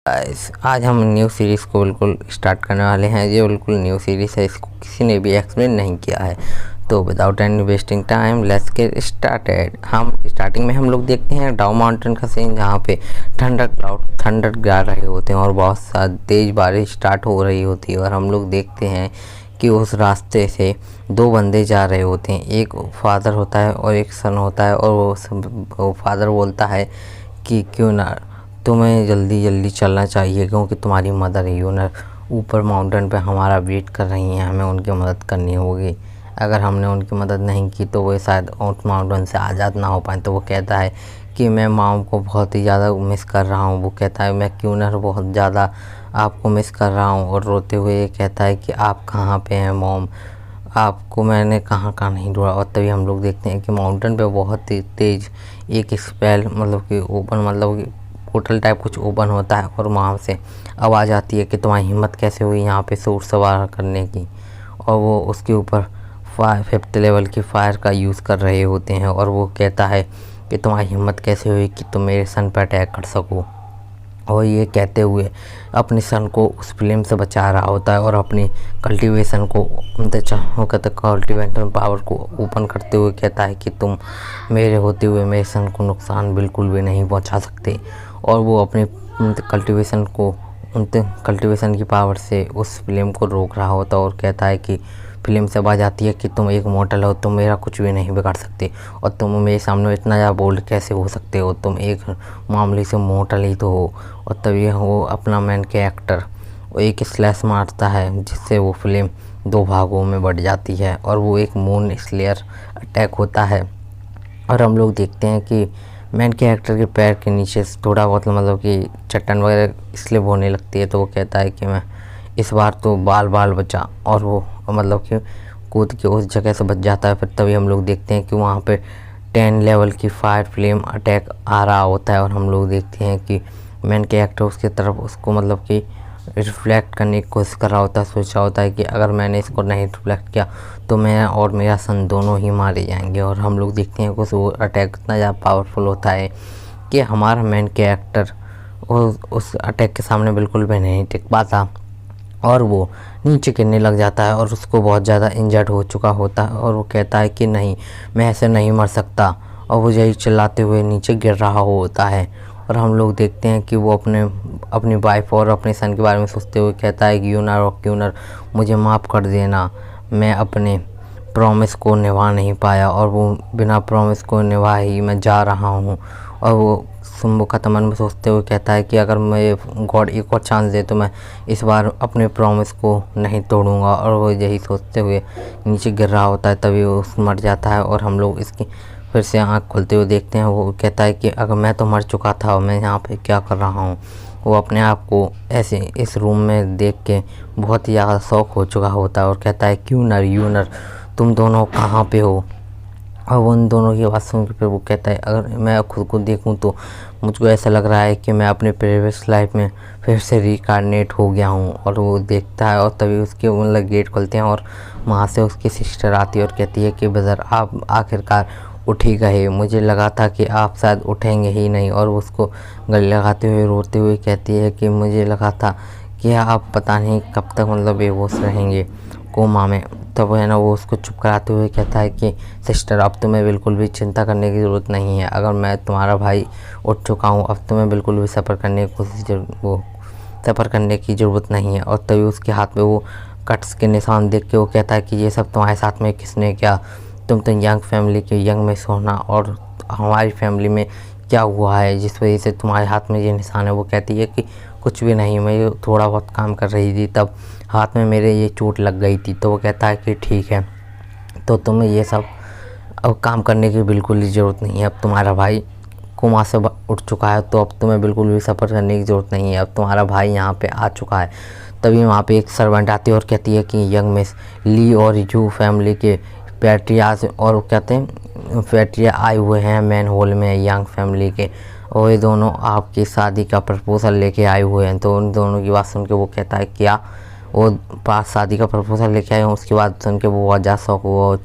Guys आज हम new series को बिल्कुल स्टार्ट करने वाले हैं। ये बिल्कुल न्यू सीरीज़ है, इसको किसी ने भी एक्सप्लेन नहीं किया है। तो without any wasting time let's get started. हम स्टार्टिंग में हम लोग देखते हैं डाउ माउंटेन का सीन, जहाँ पे थंडर गिर रहे होते हैं और बहुत सा तेज़ बारिश स्टार्ट हो रही होती है। और हम लोग देखते हैं कि उस रास्ते से दो बंदे जा रहे होते हैं, एक फादर होता है और एक सन होता है। और वो फादर बोलता है कि क्यों ना तुम्हें जल्दी चलना चाहिए, क्योंकि तुम्हारी मदर यूनर ऊपर माउंटेन पे हमारा वेट कर रही हैं, हमें उनकी मदद करनी होगी। अगर हमने उनकी मदद नहीं की तो वो शायद उस माउंटेन से आज़ाद ना हो पाए। तो वो कहता है कि मैं मॉम को बहुत ही ज़्यादा मिस कर रहा हूँ। वो कहता है मैं यूनर बहुत ज़्यादा आपको मिस कर रहा हूँ। और रोते हुए ये कहता है कि आप कहाँ पे हैं मॉम, आपको मैंने कहाँ नहीं ढूंढा। और तभी हम लोग देखते हैं कि माउंटेन पे बहुत ही तेज़ एक स्पेल मतलब कि ओपन मतलब कि पोर्टल टाइप कुछ ओपन होता है। और वहाँ से आवाज़ आती है कि तुम्हारी हिम्मत कैसे हुई यहाँ पे सूट सवार करने की। और वो उसके ऊपर 5th लेवल की फायर का यूज़ कर रहे होते हैं। और वो कहता है कि तुम्हारी हिम्मत कैसे हुई कि तुम मेरे सन पर अटैक कर सको। और ये कहते हुए अपने सन को उस फ्लेम से बचा रहा होता है और अपनी कल्टीवेशन को कल्टीवेशन पावर को ओपन करते हुए कहता है कि तुम मेरे होते हुए मेरे सन को नुकसान बिल्कुल भी नहीं पहुंचा सकते। और वो अपने कल्टीवेशन की पावर से उस फ्लेम को रोक रहा होता है। और कहता है कि फिल्म से आवाज़ आती है कि तुम एक मॉर्टल हो, तुम मेरा कुछ भी नहीं बिगाड़ सकते और तुम मेरे सामने इतना ज़्यादा बोल्ड कैसे हो सकते हो, तुम एक मामूली से मॉर्टल ही तो हो। और तभी वो अपना मेन कैरेक्टर एक स्लैश मारता है, जिससे वो फिल्म 2 भागों में बढ़ जाती है और वो एक मून स्लेयर अटैक होता है। और हम लोग देखते हैं कि मेन कैरेक्टर के पैर के नीचे थोड़ा बहुत मतलब कि चट्टान वगैरह स्लिप होने लगती है। तो वो कहता है कि मैं इस बार तो बाल बचा। और वो मतलब कि कूद के उस जगह से बच जाता है। फिर तभी हम लोग देखते हैं कि वहाँ पे 10 लेवल की फायर फ्लेम अटैक आ रहा होता है। और हम लोग देखते हैं कि मेन कैरेक्टर उसकी तरफ उसको मतलब कि रिफ्लेक्ट करने की कोशिश कर रहा होता है। सोच रहा होता है कि अगर मैंने इसको नहीं रिफ्लेक्ट किया तो मैं और मेरा सन दोनों ही मारे जाएंगे। और हम लोग देखते हैं कि वो अटैक इतना ज़्यादा पावरफुल होता है कि हमारा मेन कैरेक्टर उस अटैक के सामने बिल्कुल भी नहीं टिक पाता और वो नीचे गिरने लग जाता है। और उसको बहुत ज़्यादा इंजर्ड हो चुका होता है। और वो कहता है कि नहीं, मैं ऐसे नहीं मर सकता। और वो यही चिल्लाते हुए नीचे गिर रहा होता है। और हम लोग देखते हैं कि वो अपनी वाइफ और अपने सन के बारे में सोचते हुए कहता है कि यूनर मुझे माफ़ कर देना, मैं अपने प्रॉमिस को निभा नहीं पाया और वो बिना प्रॉमिस को निभा ही मैं जा रहा हूँ। और वो सुम्बु का मन में सोचते हुए कहता है कि अगर मैं गॉड एक और चांस दे तो मैं इस बार अपने प्रॉमिस को नहीं तोड़ूंगा। और वो यही सोचते हुए नीचे गिर रहा होता है, तभी वो मर जाता है। और हम लोग इसकी फिर से आँख खोलते हुए देखते हैं। वो कहता है कि अगर मैं तो मर चुका था, मैं यहाँ पे क्या कर रहा हूँ। वो अपने आप को ऐसे इस रूम में देख के बहुत ही ज़्यादा शौक हो चुका होता है। और कहता है क्यों यूनर तुम दोनों कहाँ पे हो। और वो उन दोनों की बात सुन के फिर वो कहता है अगर मैं खुद को देखूं तो मुझको ऐसा लग रहा है कि मैं अपने प्रीवियस लाइफ में फिर से रिकार्नेट हो गया हूं। और वो देखता है और तभी उसके मतलब गेट खोलते हैं और वहाँ से उसकी सिस्टर आती है और कहती है कि ब्रदर आप आखिरकार उठ ही गए, मुझे लगा था कि आप शायद उठेंगे ही नहीं। और उसको गले लगाते हुए रोते हुए कहती है कि मुझे लगा था कि आप पता नहीं कब तक मतलब बेहोश रहेंगे कोमा में। तब है ना वो उसको चुप कराते हुए कहता है कि सिस्टर अब तुम्हें बिल्कुल भी चिंता करने की ज़रूरत नहीं है, अगर मैं तुम्हारा भाई उठ चुका हूँ, अब तुम्हें बिल्कुल भी सफ़र करने की ज़रूरत नहीं है। और तभी उसके हाथ में वो कट्स के निशान देख के वो कहता है कि ये सब तुम्हारे साथ में किसने किया, तुम तो यंग फैमिली के यंग में सोना और हमारी फैमिली में क्या हुआ है जिस वजह से तुम्हारे हाथ में ये निशान है। वो कहती है कि कुछ भी नहीं, मैं थोड़ा बहुत काम कर रही थी तब हाथ में मेरे ये चोट लग गई थी। तो वो कहता है कि ठीक है, तो तुम्हें ये सब अब काम करने की बिल्कुल ही ज़रूरत नहीं है, अब तुम्हारा भाई कोमा से उठ चुका है, तो अब तुम्हें बिल्कुल भी सफ़र करने की ज़रूरत नहीं है, अब तुम्हारा भाई यहाँ पे आ चुका है। तभी वहाँ पे एक सर्वेंट आती है और कहती है कि यंग मिस ली और यू फैमिली के पैट्रियाज और कहते हैं पैट्रिया आए हुए हैं मैन होल में यंग फैमिली के, और ये दोनों आपकी शादी का प्रपोजल लेके आए हुए हैं। तो उन दोनों की बात सुन के वो कहता है क्या वो पास शादी का प्रपोजल लेके आए हैं। उसके बाद सुन के वो बहुत ज़्यादा शौक हुआ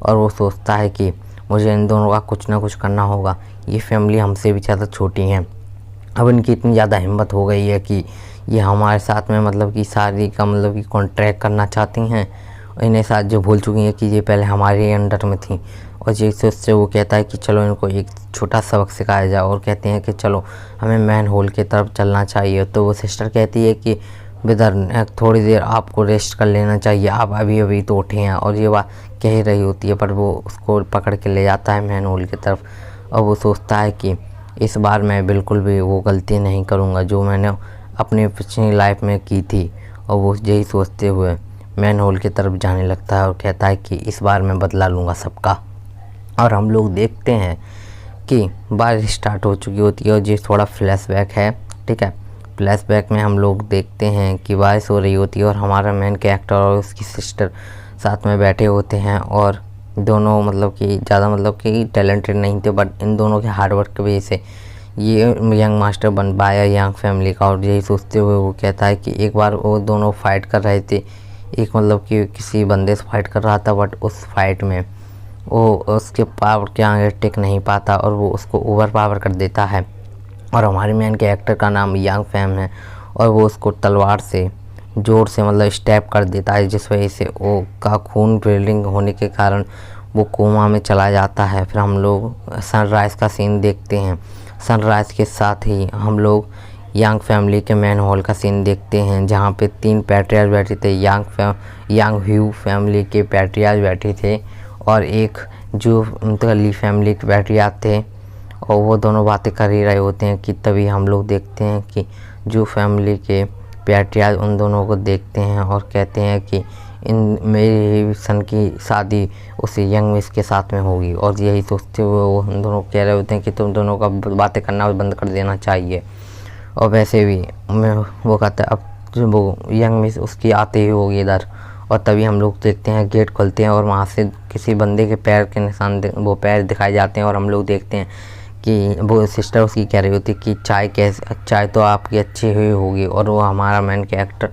और वो सोचता है कि मुझे इन दोनों का कुछ ना कुछ करना होगा, ये फैमिली हमसे भी ज़्यादा छोटी हैं अब इनकी इतनी ज़्यादा हिम्मत हो गई है कि ये हमारे साथ में मतलब कि शादी का मतलब कि कॉन्ट्रैक्ट करना चाहती हैं। इन्हें साथ जो भूल चुकी हैं कि ये पहले हमारे अंडर में थी। और ये सोचते वो कहता है कि चलो इनको एक छोटा सबक सिखाया जाए, और कहते हैं कि चलो हमें मैन होल की तरफ चलना चाहिए। तो वो सिस्टर कहती है कि ब्रदर थोड़ी देर आपको रेस्ट कर लेना चाहिए, आप अभी अभी तो उठे हैं। और ये बात कह ही रही होती है, पर वो उसको पकड़ के ले जाता है मैन होल की तरफ। और वो सोचता है कि इस बार मैं बिल्कुल भी वो गलती नहीं करूँगा जो मैंने अपनी पिछली लाइफ में की थी। और वो यही सोचते हुए मैन होल की तरफ जाने लगता है और कहता है कि इस बार मैं बदला लूँगा सबका। और हम लोग देखते हैं कि बारिश स्टार्ट हो चुकी होती है, और ये थोड़ा फ्लैशबैक है, ठीक है। फ्लैशबैक में हम लोग देखते हैं कि बारिश हो रही होती है और हमारा मेन कैरेक्टर और उसकी सिस्टर साथ में बैठे होते हैं। और दोनों मतलब कि ज़्यादा मतलब कि टैलेंटेड नहीं थे, बट इन दोनों के हार्डवर्क की वजह से ये यंग मास्टर बन पाया यंग फैमिली का। और यही सोचते हुए वो कहता है कि एक बार वो दोनों फाइट कर रहे थे, एक मतलब कि किसी बंदे से फाइट कर रहा था, बट उस फाइट में वो उसके पावर के आगे टिक नहीं पाता और वो उसको ओवर पावर कर देता है। और हमारे मेन कैरेक्टर का नाम यांग फैम है, और वो उसको तलवार से ज़ोर से मतलब स्टैप कर देता है, जिस वजह से वो का खून ब्लीडिंग होने के कारण वो कोमा में चला जाता है। फिर हम लोग सनराइज़ का सीन देखते हैं। सनराइज़ के साथ ही हम लोग यांग फैमिली के मैन हॉल का सीन देखते हैं, जहाँ पे 3 पैट्रियार्च बैठे थे। यांग ह्यू फैमिली के पैट्रियार्च बैठे थे, और एक जो ली फैमिली के पैट्रियार्च थे। और वो दोनों बातें कर ही रहे होते हैं कि तभी हम लोग देखते हैं कि जो फैमिली के पैट्रियार्च उन दोनों को देखते हैं और कहते हैं कि मेरी सन की शादी उसी यंग मिस के साथ में होगी। और यही सोचते हुए वो उन दोनों कह रहे होते हैं कि तुम दोनों का बातें करना बंद कर देना चाहिए। और वैसे भी वो कहता है अब जो वो यंग मिस उसकी आती ही होगी इधर। और तभी हम लोग देखते हैं गेट खुलते हैं और वहाँ से किसी बंदे के पैर के निशान वो पैर दिखाए जाते हैं। और हम लोग देखते हैं कि वो सिस्टर उसकी कह रही होती कि चाय तो आपकी अच्छी हुई होगी। और वो हमारा मेन कैरेक्टर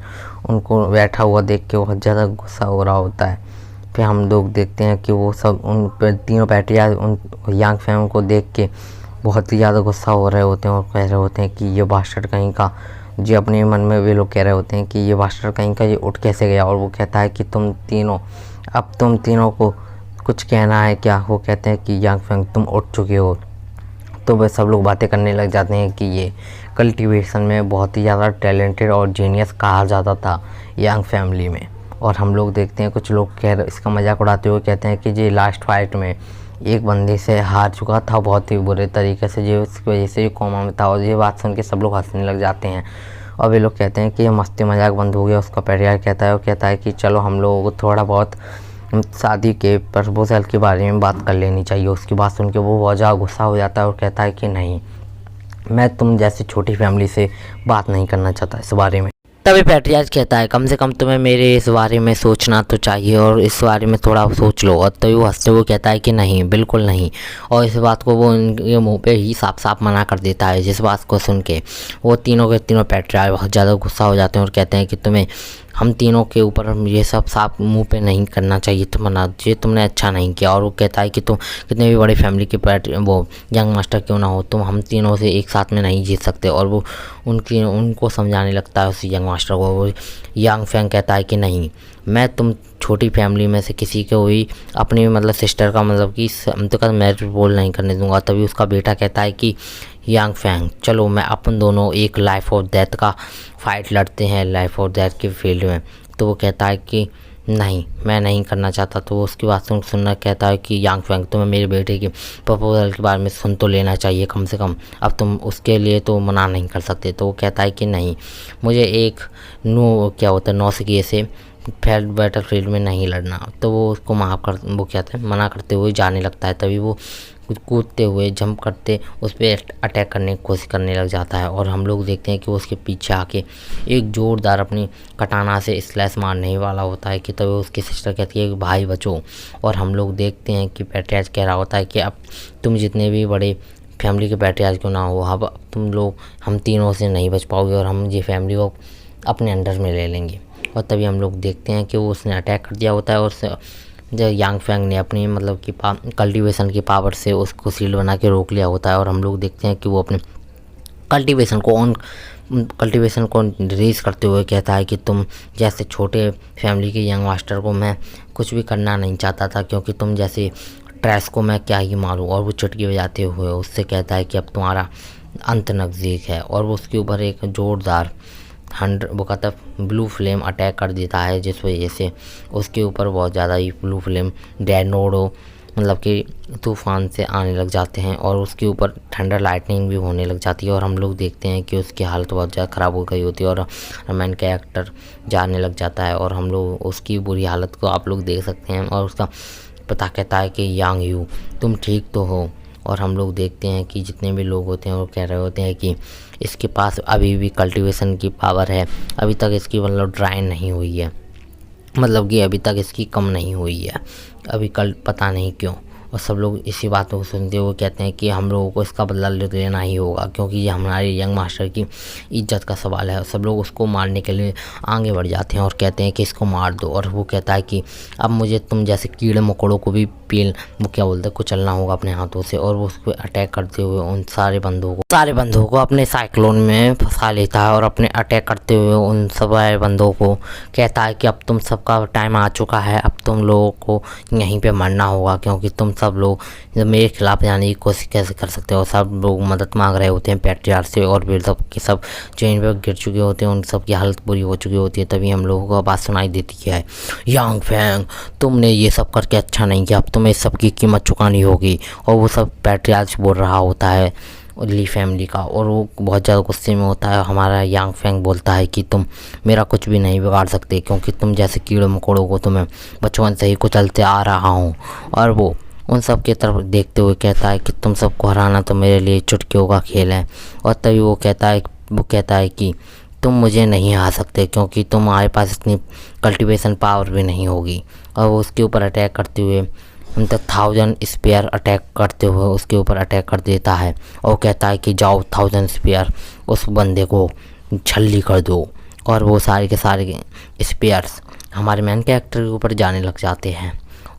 उनको बैठा हुआ देख के बहुत ज़्यादा गुस्सा हो रहा होता है। फिर हम लोग देखते हैं कि वो सब उन तीनों पैट्रियार्च उन यांग फैम को देख के बहुत ही ज़्यादा गुस्सा हो रहे होते हैं और कह रहे होते हैं कि ये बास्टर्ड कहीं का, जी अपने मन में वे लोग कह रहे होते हैं कि ये बास्टर्ड कहीं का ये उठ कैसे गया। और वो कहता है कि तुम तीनों को कुछ कहना है क्या। वो कहते हैं कि यांग फैंग तुम उठ चुके हो। तो वह सब लोग बातें करने लग जाते हैं कि ये कल्टीवेशन में बहुत ही ज़्यादा टैलेंटेड और जीनियस कहा जाता था यांग फैमिली में। और हम लोग देखते हैं कुछ लोग इसका मजाक उड़ाते हुए कहते हैं कि जी लास्ट फाइट में एक बंदे से हार चुका था बहुत ही बुरे तरीके से, जो उसकी वजह से कोमा में था। और ये बात सुन के सब लोग हंसने लग जाते हैं और वे लोग कहते हैं कि ये मस्ती मजाक बंद हो गया। उसका पैरियार कहता है और कहता है कि चलो हम लोगों को थोड़ा बहुत शादी के प्रपोजल के बारे में बात कर लेनी चाहिए। उसकी बात सुन के वो बहुत ज़्यादा गुस्सा हो जाता है और कहता है कि नहीं, मैं तुम जैसी छोटी फैमिली से बात नहीं करना चाहता इस बारे में। तभी पैट्रियार्च कहता है कम से कम तुम्हें मेरे इस बारे में सोचना तो चाहिए और इस बारे में थोड़ा सोच लो। और तभी वो हंसते हुए कहता है कि नहीं, बिल्कुल नहीं। और इस बात को वो उनके मुंह पे ही साफ साफ मना कर देता है। जिस बात को सुन के वो तीनों के तीनों पैट्रियार्च बहुत ज़्यादा गुस्सा हो जाते हैं और कहते हैं कि तुम्हें हम तीनों के ऊपर ये सब साफ मुंह पे नहीं करना चाहिए, तुमने अच्छा नहीं किया। और वो कहता है कि तुम कितने भी बड़ी फैमिली के वो यंग मास्टर क्यों ना हो, तुम हम तीनों से एक साथ में नहीं जीत सकते। और वो उनको समझाने लगता है उस यंग मास्टर को। वो यांग फैंग कहता है कि नहीं, मैं तुम छोटी फैमिली में से किसी को भी अपनी मतलब सिस्टर का मतलब कि तो का मैरिज बोल नहीं करने दूंगा। तभी उसका बेटा कहता है कि यांग फैंग चलो मैं अपन दोनों एक लाइफ और डेथ का फाइट लड़ते हैं लाइफ और डेथ के फील्ड में। तो वो कहता है कि नहीं, मैं नहीं करना चाहता। तो उसकी बात सुनना कहता है कि यांग फैंग तुम्हें मेरे बेटे के प्रपोजल के बारे में सुन तो लेना चाहिए कम से कम, अब तुम उसके लिए तो मना नहीं कर सकते। तो वो कहता है कि नहीं, मुझे एक नौसिखिए से फील्ड बैटल फील्ड में नहीं लड़ना। तो वो उसको मना करते हुए जाने लगता है। तभी वो कूदते हुए जंप करते उस पर अटैक करने की कोशिश करने लग जाता है। और हम लोग देखते हैं कि वो उसके पीछे आके एक ज़ोरदार अपनी कटाना से स्लैश मारने ही वाला होता है कि तभी उसकी सिस्टर कहती है कि भाई बचो। और हम लोग देखते हैं कि पैट्रियार्च कह रहा होता है कि अब तुम जितने भी बड़े फैमिली के पैट्रियार्च क्यों ना हो, अब तुम लोग हम तीनों से नहीं बच पाओगे और हम ये फैमिली को अपने अंडर में ले लेंगे। और तभी हम लोग देखते हैं कि वो उसने अटैक कर दिया होता है और जब यांग फैंग ने अपनी मतलब कि कल्टीवेशन की पावर से उसको शील्ड बना के रोक लिया होता है। और हम लोग देखते हैं कि वो अपने कल्टीवेशन को रिलीज करते हुए कहता है कि तुम जैसे छोटे फैमिली के यंग मास्टर को मैं कुछ भी करना नहीं चाहता था, क्योंकि तुम जैसे ट्रैश को मैं क्या ही मारूं। और वो चुटकी बजाते हुए उससे कहता है कि अब तुम्हारा अंत नज़दीक है। और वो उसके ऊपर एक ज़ोरदार वो कहता है ब्लू फ्लेम अटैक कर देता है, जिस वजह से उसके ऊपर बहुत ज़्यादा ही ब्लू फ्लेम टोर्नेडो मतलब कि तूफान से आने लग जाते हैं और उसके ऊपर थंडर लाइटनिंग भी होने लग जाती है। और हम लोग देखते हैं कि उसकी हालत बहुत ज़्यादा ख़राब हो गई होती है और मैन कैरेक्टर जाने लग जाता है और हम लोग उसकी बुरी हालत को आप लोग देख सकते हैं। और उसका पता कहता है कि यांग यू तुम ठीक तो हो। और हम लोग देखते हैं कि जितने भी लोग होते हैं वो कह रहे होते हैं कि इसके पास अभी भी कल्टीवेशन की पावर है, अभी तक इसकी मतलब ड्राई नहीं हुई है, मतलब कि अभी तक इसकी कम नहीं हुई है, अभी कल पता नहीं क्यों। और सब लोग इसी बात को सुनते हुए कहते हैं कि हम लोगों को इसका बदला लेना ही होगा, क्योंकि ये हमारे यंग मास्टर की इज्जत का सवाल है। सब लोग उसको मारने के लिए आगे बढ़ जाते हैं और कहते हैं कि इसको मार दो। और वो कहता है कि अब मुझे तुम जैसे कीड़े मकोड़ों को भी वो क्या बोलते हैं कुचलना होगा अपने हाथों से। और वो उस पर अटैक करते हुए उन सारे बंदों को अपने साइक्लोन में फंसा लेता है और अपने अटैक करते हुए उन सब बंदों को कहता है कि अब तुम सबका टाइम आ चुका है, अब तुम लोगों को यहीं पे मरना होगा, क्योंकि तुम सब लोग मेरे खिलाफ जाने की कोशिश कैसे कर सकते हो। सब लोग मदद मांग रहे होते हैं पैट्रियार्क से और फिर सब के सब चेन पे गिर चुके होते हैं, उन सब की हालत बुरी हो चुकी होती है। तभी हम लोगों को आवाज़ सुनाई देती है, यांग फैंग तुमने ये सब करके अच्छा नहीं किया, अब तुम्हें सब की कीमत चुकानी होगी। और वो सब पैट्रियार्क बोल रहा होता है ली फैमिली का, और वो बहुत ज़्यादा गुस्से में होता है। हमारा यांग फैंग बोलता है कि तुम मेरा कुछ भी नहीं बिगाड़ सकते, क्योंकि तुम जैसे कीड़े मकोड़ों को तुम्हें बचपन से ही कुचलते आ रहा हूँ। और वो उन सब की तरफ देखते हुए कहता है कि तुम सबको हराना तो मेरे लिए चुटकियों का खेल है। और तभी वो कहता है कि तुम मुझे नहीं हरा सकते, क्योंकि तुम्हारे पास इतनी कल्टीवेशन पावर भी नहीं होगी। और वो उसके ऊपर अटैक करते हुए 1000 स्पेयर अटैक करते हुए उसके ऊपर अटैक कर देता है और कहता है कि जाओ 1000 स्पेयर उस बंदे को छल्ली कर दो। और वो सारे के सारे स्पेयर्स हमारे मेन कैरेक्टर के ऊपर जाने लग जाते हैं।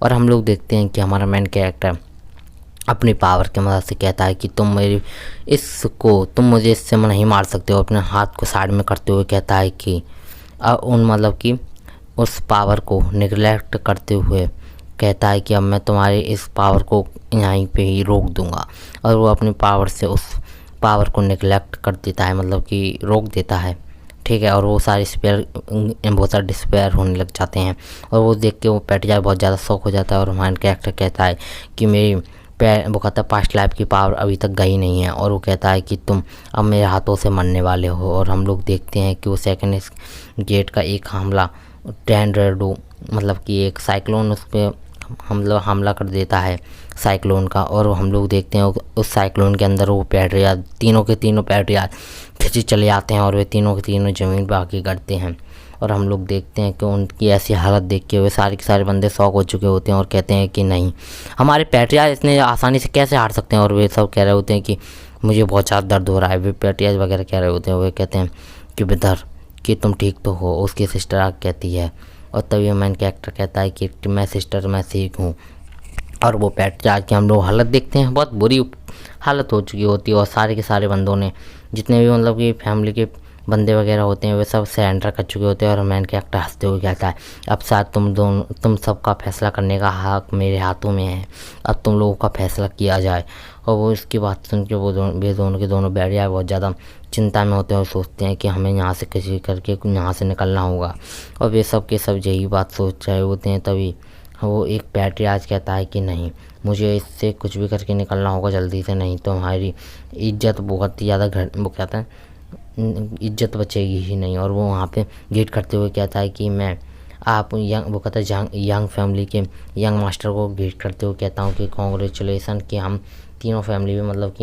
और हम लोग देखते हैं कि हमारा मेन कैरेक्टर अपनी पावर की मदद से कहता है कि तुम मुझे इससे नहीं मार सकते हो। अपने हाथ को साइड में करते हुए कहता है कि उस पावर को निगलेक्ट करते हुए कहता है कि अब मैं तुम्हारी इस पावर को यहीं पे ही रोक दूंगा। और वो अपनी पावर से उस पावर को निगलेक्ट कर देता है, मतलब कि रोक देता है, ठीक है। और वो बहुत सारे डिस्पेयर होने लग जाते हैं। और वो देख के वो पैट्रियार्क बहुत ज़्यादा शौक हो जाता है और हमारा कैरेक्टर कहता है कि वो कहता है पास्ट लाइफ की पावर अभी तक गई नहीं है। और वो कहता है कि तुम अब मेरे हाथों से मरने वाले हो। और हम लोग देखते हैं कि वो सेकंड गेट का एक टॉर्नेडो मतलब कि एक साइक्लोन उस पर हमला कर देता है साइक्लोन का। और हम लोग देखते हैं उस साइक्लोन के अंदर वो पैट्रियार्क तीनों के तीनों पैट्रियार्क खिंचे चले आते हैं और वे तीनों के तीनों ज़मीन पर आके गिरते हैं। और हम लोग देखते हैं कि उनकी ऐसी हालत देख के वे सारे के सारे बंदे शॉक हो चुके होते हैं और कहते हैं कि नहीं, हमारे पैट्रियार्क इतने आसानी से कैसे हार सकते हैं। और वे सब कह रहे होते हैं कि मुझे बहुत ज़्यादा दर्द हो रहा है। वे पैट्रियार्क वगैरह कह रहे होते हैं, वे कहते हैं कि बेदर कि तुम ठीक तो हो। उसकी सिस्टर आग कहती है। और तभी मेन कैरेक्टर कहता है कि मैं सिस्टर मैं ठीक हूँ। और वो पैट्रियार्क की हम लोग हालत देखते हैं, बहुत बुरी हालत हो चुकी होती है। और सारे के सारे बंदों ने जितने भी मतलब कि फैमिली के बंदे वगैरह होते हैं वे सब सरेंडर कर चुके होते हैं। और मेन कैरेक्टर हंसते हुए कहता है अब शायद तुम सबका फैसला करने का हक मेरे हाथों में है, अब तुम लोगों का फैसला किया जाए। और वो इसकी बात सुन के वे दोनों बैरिया बहुत ज़्यादा चिंता में होते हैं और सोचते हैं कि हमें यहाँ से किसी करके यहाँ से निकलना होगा। और वे सब के सब यही बात सोच रहे होते हैं। तभी वो एक पैट्रियार्क कहता है कि नहीं, मुझे इससे कुछ भी करके निकलना होगा जल्दी से, नहीं तो हमारी इज्जत बहुत ही ज़्यादा वो कहता है इज्जत बचेगी ही नहीं। और वो वहाँ पे गेट करते हुए कहता है कि मैं वो कहता है यंग फैमिली के यंग मास्टर को गेट करते हुए कहता हूँ कि कॉन्ग्रेचुलेसन कि हम तीनों फैमिली में मतलब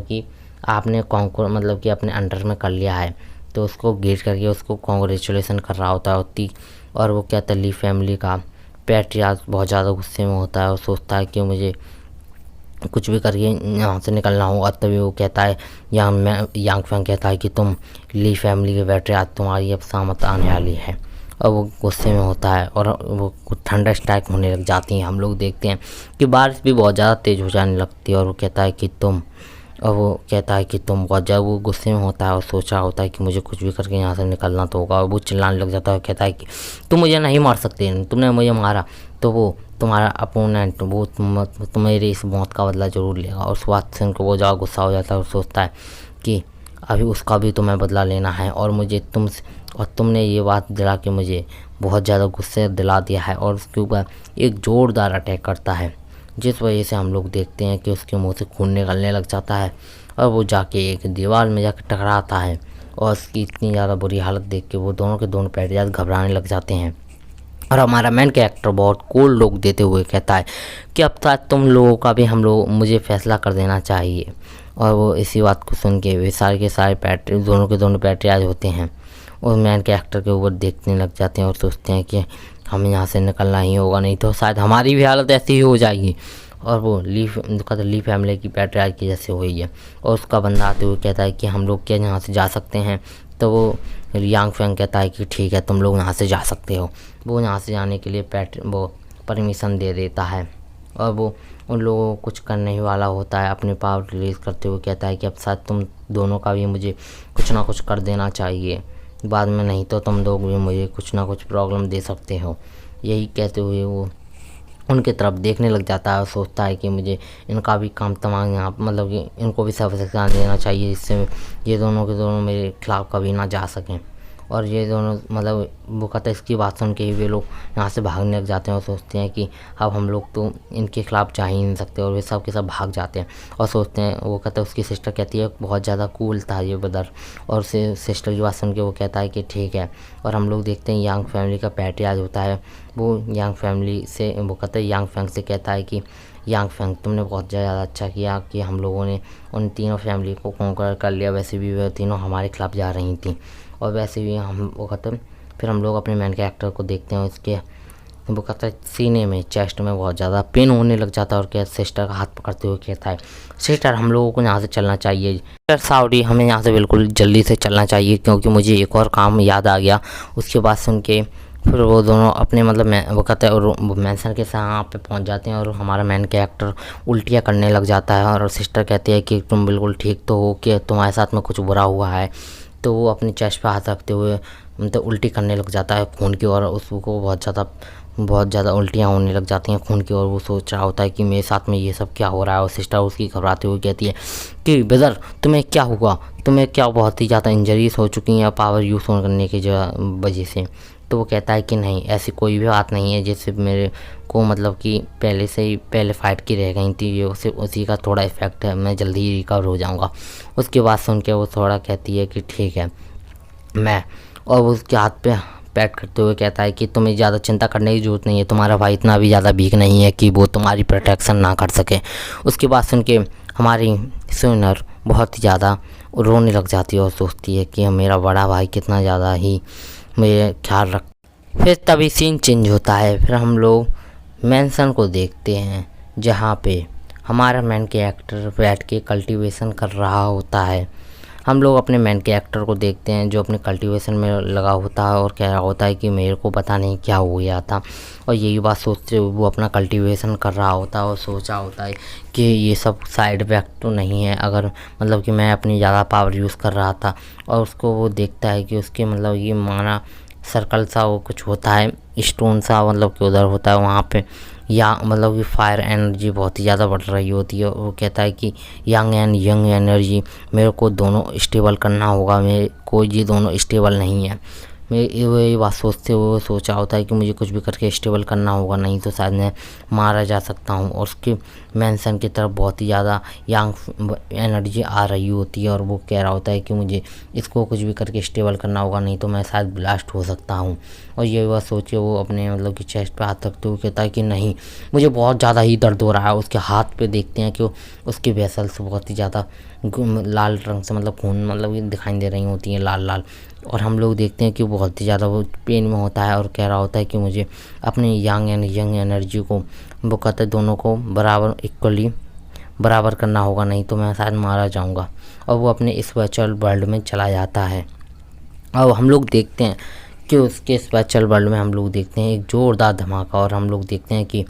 कि आपने मतलब कि अपने अंडर में कर लिया है। तो उसको गेट करके उसको कॉन्ग्रेचुलेसन कर रहा होता है। और वो कहता है ली फैमिली का पैट्रियार्क बहुत ज़्यादा गुस्से में होता है और सोचता है कि मुझे कुछ भी करके यहाँ से निकलना होगा। तभी वो कहता है यांग फैंग कहता है कि तुम ली फैमिली के पैट्रियार्क तुम्हारी अब सामत आने वाली है। और वो गुस्से में होता है और वो थंडर स्ट्राइक होने लग जाती हैं। हम लोग देखते हैं कि बारिश भी बहुत ज़्यादा तेज़ हो जाने लगती है। और वो कहता है कि तुम और वो कहता है कि तुम बहुत ज़्यादा, वो गुस्से में होता है और सोच रहा होता है कि मुझे कुछ भी करके यहाँ से निकलना तो होगा। और वो चिल्लाने लग जाता है, कहता है कि तुम मुझे नहीं मार सकते, तुमने मुझे मारा तो वो तुम्हारा अपोनेंट, वो तुम्हारी इस मौत का बदला ज़रूर लेगा। और उस बात से उनको वो ज़्यादा गुस्सा हो जाता है और सोचता है कि अभी उसका भी तुम्हें बदला लेना है और मुझे तुमने ये बात दिला के मुझे बहुत ज़्यादा गुस्से दिला दिया है। और उसके ऊपर एक ज़ोरदार अटैक करता है, जिस वजह से हम लोग देखते हैं कि उसके मुंह से खून निकलने लग जाता है और वो जाके एक दीवार में जाकर टकराता है। और उसकी इतनी ज़्यादा बुरी हालत देख के वो दोनों के दोनों पैर घबराने लग जाते हैं। और हमारा मेन कैरेक्टर बहुत कूल लुक देते हुए कहता है कि अब तक तुम लोगों का भी मुझे फैसला कर देना चाहिए। और वो इसी बात को सुन के वे सारे के सारे दोनों के दोनों पैट्रियाज होते हैं और मेन कैरेक्टर के ऊपर देखने लग जाते हैं और सोचते हैं कि हमें यहाँ से निकलना ही होगा, नहीं तो शायद हमारी भी हालत ऐसी ही हो जाएगी। और वो ली फैमिली की पैट्रियाज की जैसे हुई है। और उसका बंदा आते हुए कहता है कि हम लोग क्या यहाँ से जा सकते हैं। तो वो यांग फैंग कहता है कि ठीक है, तुम लोग यहाँ से जा सकते हो। वो यहाँ से जाने के लिए वो परमिशन दे देता है और वो उन लोगों को कुछ करने ही वाला होता है। अपने पावर रिलीज़ करते हुए कहता है कि अब शायद तुम दोनों का भी मुझे कुछ ना कुछ कर देना चाहिए बाद में, नहीं तो तुम लोग भी मुझे कुछ ना कुछ प्रॉब्लम दे सकते हो। यही कहते हुए वो उनके तरफ देखने लग जाता है और सोचता है कि मुझे इनका भी काम तमाम यहाँ मतलब कि इनको भी सबक देना चाहिए, जिससे ये दोनों के दोनों मेरे खिलाफ़ कभी ना जा सकें। और ये दोनों मतलब वो कहता है, इसकी बात सुन के ही वे लोग यहाँ से भागने लग जाते हैं और सोचते हैं कि अब हम लोग तो इनके खिलाफ़ जा ही नहीं सकते। और वे सब के सब भाग जाते हैं और सोचते हैं, वो कहता है, उसकी सिस्टर कहती है बहुत ज़्यादा कूल था ये ब्रदर। और सिस्टर की बात सुन के वो कहता है कि ठीक है। और हम लोग देखते हैं यांग फैमिली का पैट्रियाज होता है। वो यांग फैमिली से वो कहता है, यांग फैंग से कहता है कि यांग फैंग तुमने बहुत ज़्यादा अच्छा किया कि हम लोगों ने उन तीनों फैमिली को कॉन्कर कर लिया। वैसे भी वे तीनों हमारे खिलाफ़ जा रही थी और वैसे भी हम वो कहते फिर हम लोग अपने मेन कैरेक्टर को देखते हैं, उसके वो कहता है सीने में चेस्ट में बहुत ज़्यादा पेन होने लग जाता है। और क्या सिस्टर का हाथ पकड़ते हुए कहता है, सिस्टर हम लोगों को यहाँ से चलना चाहिए, सिस्टर साउडी हमें यहाँ से बिल्कुल जल्दी से चलना चाहिए क्योंकि मुझे एक और काम याद आ गया। उसके बाद सुन के फिर वो दोनों अपने मतलब वो कहते हैं और मैंसन के यहाँ पे पहुँच जाते हैं और हमारा मेन कैरेक्टर उल्टियाँ करने लग जाता है। और सिस्टर कहती है कि तुम बिल्कुल ठीक तो हो, कि तुम्हारे साथ में कुछ बुरा हुआ है। तो वो अपनी चेस्ट पे हाथ रखते हुए मतलब उल्टी करने लग जाता है खून की, और उसको बहुत ज़्यादा उल्टियाँ होने लग जाती हैं खून की। और वो सोच रहा होता है कि मेरे साथ में ये सब क्या हो रहा है। और सिस्टर उसकी घबराते हुए कहती है कि ब्रदर तुम्हें क्या हुआ, तुम्हें क्या बहुत ही ज़्यादा इंजरीज हो चुकी हैं पावर यूज़ करने की वजह से। तो वो कहता है कि नहीं, ऐसी कोई भी बात नहीं है जिससे मेरे को मतलब कि पहले फ़ाइट की रह गई थी, ये उसी का थोड़ा इफ़ेक्ट है, मैं जल्दी ही रिकवर हो जाऊंगा। उसके बाद सुन के वो थोड़ा कहती है कि ठीक है मैं, और वो उसके हाथ पे पैट करते हुए कहता है कि तुम्हें ज़्यादा चिंता करने की ज़रूरत नहीं है, तुम्हारा भाई इतना भी ज़्यादा वीक नहीं है कि वो तुम्हारी प्रोटेक्शन ना कर सके। उसके बाद सुन के हमारी सुनर बहुत ही ज़्यादा रोने लग जाती है और सोचती है कि मेरा बड़ा भाई कितना ज़्यादा ही मेरे ख्याल रख। फिर तभी सीन चेंज होता है, फिर हम लोग मैंसन को देखते हैं जहाँ पे हमारा मेन कैरेक्टर बैठ के कल्टीवेशन कर रहा होता है। हम लोग अपने मेन कैरेक्टर को देखते हैं जो अपने कल्टीवेशन में लगा होता है और कह रहा होता है कि मेरे को पता नहीं क्या हो गया था। और यही बात सोचते हुए वो अपना कल्टीवेशन कर रहा होता है और सोचा होता है कि ये सब साइड इफेक्ट तो नहीं है, अगर मतलब कि मैं अपनी ज़्यादा पावर यूज़ कर रहा था। और उसको वो देखता है कि उसके मतलब ये माना सर्कल सा वो कुछ होता है, स्टोन सा मतलब कि उधर होता है वहाँ पे, या मतलब कि फायर एनर्जी बहुत ही ज़्यादा बढ़ रही होती है। वो कहता है कि यंग एनर्जी मेरे को दोनों स्टेबल करना होगा, मेरे को ये दोनों स्टेबल नहीं है। मैं ये बात सोचते हुए सोचा होता है कि मुझे कुछ भी करके स्टेबल करना होगा, नहीं तो शायद मैं मारा जा सकता हूँ। और उसके मैंसन की तरफ बहुत ही ज़्यादा यंग एनर्जी आ रही होती है और वो कह रहा होता है कि मुझे इसको कुछ भी करके स्टेबल करना होगा, नहीं तो मैं शायद ब्लास्ट हो सकता हूँ। और ये बात सोचे वो अपने मतलब कि चेस्ट पे हाथ रखते हुए कहता है कि नहीं, मुझे बहुत ज़्यादा ही दर्द हो रहा है। उसके हाथ पे देखते हैं कि उसकी वेसल्स बहुत ही ज़्यादा लाल रंग से मतलब खून मतलब दिखाई दे रही होती हैं लाल। और हम लोग देखते हैं कि बहुत ही ज़्यादा वो पेन में होता है और कह रहा होता है कि मुझे अपनी यंग एनर्जी को वो कहते हैं दोनों को बराबर इक्वली बराबर करना होगा, नहीं तो मैं शायद मारा जाऊंगा। और वो अपने इस वर्चुअल वर्ल्ड में चला जाता है। अब हम लोग देखते हैं कि उसके इस वर्चुअल वर्ल्ड में हम लोग देखते हैं एक ज़ोरदार धमाका, और हम लोग देखते हैं कि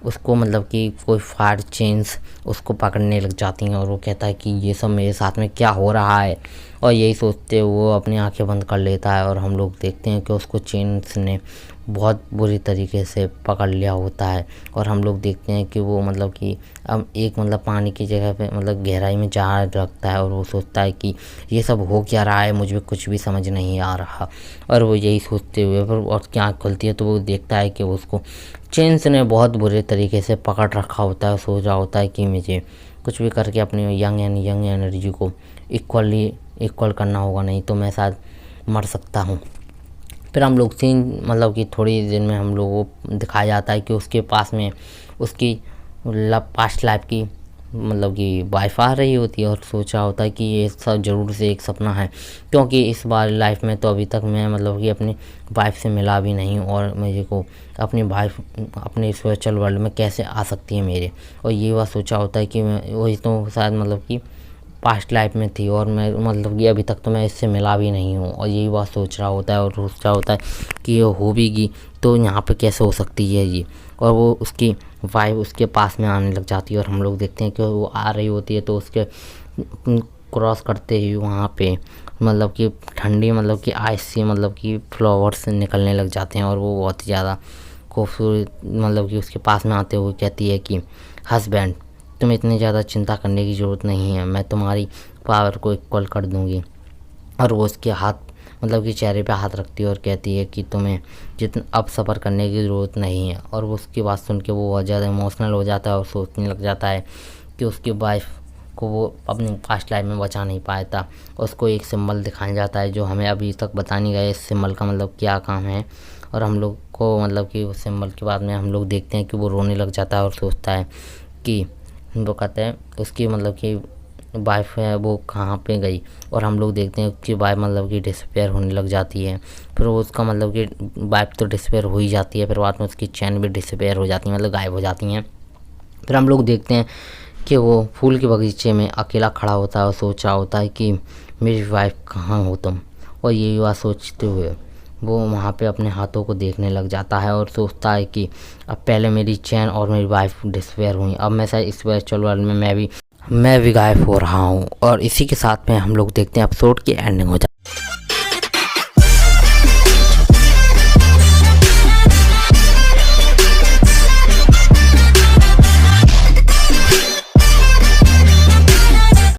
उसको मतलब कि कोई फायर चेन्स उसको पकड़ने लग जाती हैं और वो कहता है कि ये सब मेरे साथ में क्या हो रहा है, और यही सोचते वो अपनी आंखें बंद कर लेता है। और हम लोग देखते हैं कि उसको चेन्स ने बहुत बुरी तरीके से पकड़ लिया होता है। और हम लोग देखते हैं कि वो मतलब कि अब एक मतलब पानी की जगह पे मतलब गहराई में जहाज रखता है और वो सोचता है कि ये सब हो क्या रहा है, मुझे कुछ भी समझ नहीं आ रहा। और वो यही सोचते हुए पर उसकी आँख खुलती है तो वो देखता है कि उसको चेन्स ने बहुत बुरे तरीके से पकड़ रखा होता है। सोच रहा होता है कि मुझे कुछ भी करके अपनी यंग एनर्जी को इक्वल करना होगा, नहीं तो मैं शायद मर सकता हूँ। फिर हम लोग सीन मतलब कि थोड़ी देर में हम लोगों को दिखाया जाता है कि उसके पास में उसकी पास्ट लाइफ की मतलब कि वाइफ आ रही होती है और सोच रहा होता है कि ये सब ज़रूर से एक सपना है, क्योंकि इस बार लाइफ में तो अभी तक मैं मतलब कि अपनी वाइफ से मिला भी नहीं और मुझे को अपनी वाइफ अपने इस वर्चुअल वर्ल्ड में कैसे आ सकती है मेरे। और ये बात सोचा होता है कि मैं वही तो शायद मतलब कि पास्ट लाइफ में थी और मैं मतलब कि अभी तक तो मैं इससे मिला भी नहीं हूँ। और यही बात सोच रहा होता है और सोच रहा होता है कि ये हो भी गई तो यहाँ पे कैसे हो सकती है ये। और वो उसकी वाइफ उसके पास में आने लग जाती है और हम लोग देखते हैं कि वो आ रही होती है तो उसके क्रॉस करते ही वहाँ पे मतलब कि ठंडी मतलब कि आइस से मतलब कि फ्लावर्स निकलने लग जाते हैं। और वो बहुत ही ज़्यादा खूबसूरत मतलब कि उसके पास में आते हुए कहती है कि हस्बैंड, तुम्हें इतनी ज़्यादा चिंता करने की ज़रूरत नहीं है, मैं तुम्हारी पावर को इक्वल कर दूंगी। और वो उसके हाथ मतलब कि चेहरे पे हाथ रखती है और कहती है कि तुम्हें जितना अब सफ़र करने की ज़रूरत नहीं है। और वो उसकी बात सुन के वो बहुत ज़्यादा इमोशनल हो जाता है और सोचने लग जाता है कि उसकी वाइफ को वो अपनी पास्ट लाइफ में बचा नहीं पाया था। उसको एक सिंबल दिखाया जाता है जो हमें अभी तक बता नहीं गया इस सिंबल का मतलब क्या काम है। और हम लोग को मतलब कि उस सिंबल के बाद में हम लोग देखते हैं कि वो रोने लग जाता है और सोचता है कि वो कहते हैं उसकी मतलब कि वाइफ है वो कहाँ पे गई। और हम लोग देखते हैं उसकी वाइफ मतलब कि डिसअपेयर होने लग जाती है। फिर वो उसका मतलब कि वाइफ तो डिसअपेयर हो ही जाती है, फिर बाद में उसकी चैन भी डिसअपेयर हो जाती है मतलब गायब हो जाती हैं। फिर हम लोग देखते हैं कि वो फूल के बगीचे में अकेला खड़ा होता है और सोच रहा होता है कि मेरी वाइफ कहाँ हो तुम। और यही बात सोचते हुए वो वहाँ पे अपने हाथों को देखने लग जाता है और सोचता है कि अब पहले मेरी चैन और मेरी वाइफ डिसअपेयर हुई, अब मैं शायद इस वर्चुअल वर्ल्ड में मैं भी गायब हो रहा हूँ। और इसी के साथ में हम लोग देखते हैं एपिसोड की एंडिंग हो जाती है।